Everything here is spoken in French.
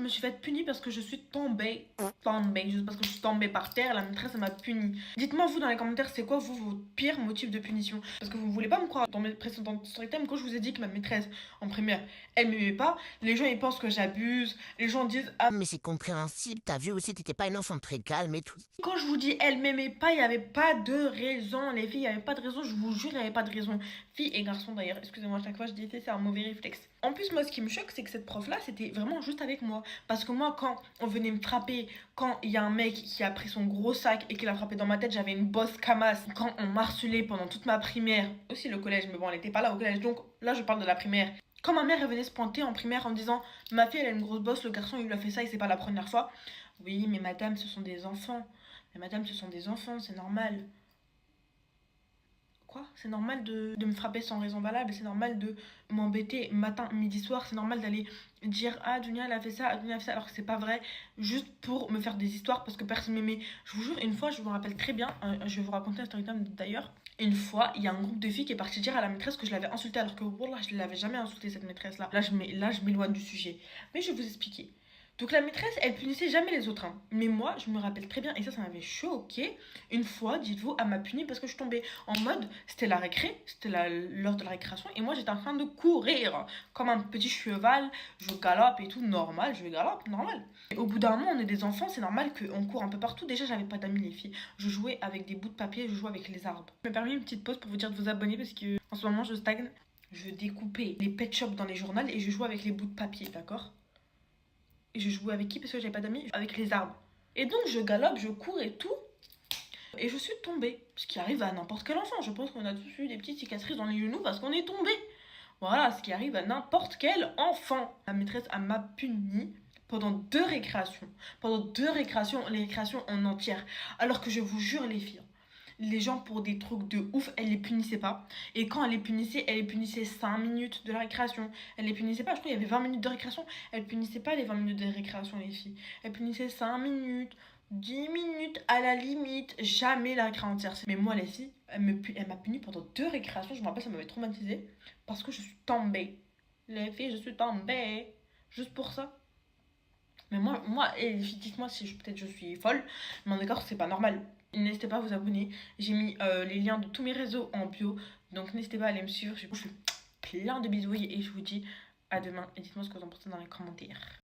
me suis fait punir parce que je suis tombée. Juste parce que je suis tombée par terre, la maîtresse m'a punie. Dites-moi vous dans les commentaires, c'est quoi vous votre pire motif de punition? Parce que vous ne voulez pas me croire. Dans mes précédentes storytime, quand je vous ai dit que ma maîtresse en primaire, elle m'aimait pas, les gens ils pensent que j'abuse, les gens disent ah Mais c'est compréhensible, t'as vu aussi, t'étais pas une enfant très calme et tout. quand je vous dis elle m'aimait pas, il n'y avait pas de raison, les filles, il n'y avait pas de raison, je vous jure, il n'y avait pas de raison. Filles et garçons d'ailleurs, excusez-moi, à chaque fois je dis c'est un mauvais réflexe. En plus, moi, ce qui me choque, c'est que cette prof-là, c'était vraiment juste avec moi. Parce que moi, quand on venait me frapper, quand il y a un mec qui a pris son gros sac et qui l'a frappé dans ma tête, j'avais une bosse camasse. Quand on m'harcelait pendant toute ma primaire, aussi le collège, mais bon, elle n'était pas là au collège, donc là, je parle de la primaire. Quand ma mère elle venait se pointer en primaire en disant ma fille elle a une grosse bosse, le garçon il lui a fait ça et c'est pas la première fois. Oui, mais madame, ce sont des enfants. Mais madame, ce sont des enfants, c'est normal. Quoi? C'est normal de me frapper sans raison valable, c'est normal de m'embêter matin, midi, soir, c'est normal d'aller dire ah Dunia elle a fait ça, ah, Dunia elle a fait ça, alors que c'est pas vrai, juste pour me faire des histoires parce que personne m'aimait. Je vous jure, une fois, je me rappelle très bien, je vais vous raconter un story time d'ailleurs. Une fois, il y a un groupe de filles qui est parti dire à la maîtresse que je l'avais insultée alors que wallah, je ne l'avais jamais insultée cette maîtresse là. Là, je m'éloigne du sujet. Mais je vais vous expliquer. Donc la maîtresse, elle punissait jamais les autres, hein. Mais moi, je me rappelle très bien, et ça m'avait choqué. Une fois, dites-vous, elle m'a puni parce que je tombais en mode, c'était la récré, c'était l'heure de la récréation, et moi j'étais en train de courir comme un petit cheval, je galope et tout, normal, je galope, normal. Et au bout d'un moment, on est des enfants, c'est normal qu'on court un peu partout. Déjà, j'avais pas d'amis, les filles. Je jouais avec des bouts de papier, je jouais avec les arbres. Je me permets une petite pause pour vous dire de vous abonner parce que en ce moment, je stagne. Je découpais les pet shops dans les journaux et je jouais avec les bouts de papier, d'accord? Et je jouais avec qui parce que j'avais pas d'amis? Avec les arbres. Et donc je galope, je cours et tout. Et je suis tombée. Ce qui arrive à n'importe quel enfant. Je pense qu'on a tous eu des petites cicatrices dans les genoux parce qu'on est tombé. Voilà, ce qui arrive à n'importe quel enfant. La maîtresse m'a puni pendant 2 récréations. Pendant 2 récréations, les récréations en entière. Alors que je vous jure les filles, les gens pour des trucs de ouf, elle les punissait pas. Et quand elle les punissait 5 minutes de la récréation. Elle les punissait pas, je crois qu'il y avait 20 minutes de récréation. Elle punissait pas les 20 minutes de récréation, les filles. Elle punissait 5 minutes, 10 minutes à la limite, jamais la récré entière. Mais moi, les filles, elle m'a puni pendant 2 récréations. Je me rappelle, ça m'avait traumatisée parce que je suis tombée. Les filles, je suis tombée. Juste pour ça. Mais moi et les filles, dites-moi si peut-être je suis folle, mais en écart, c'est pas normal. N'hésitez pas à vous abonner. J'ai mis les liens de tous mes réseaux en bio. Donc n'hésitez pas à aller me suivre. Je vous fais plein de bisous et je vous dis à demain. Et dites-moi ce que vous en pensez dans les commentaires.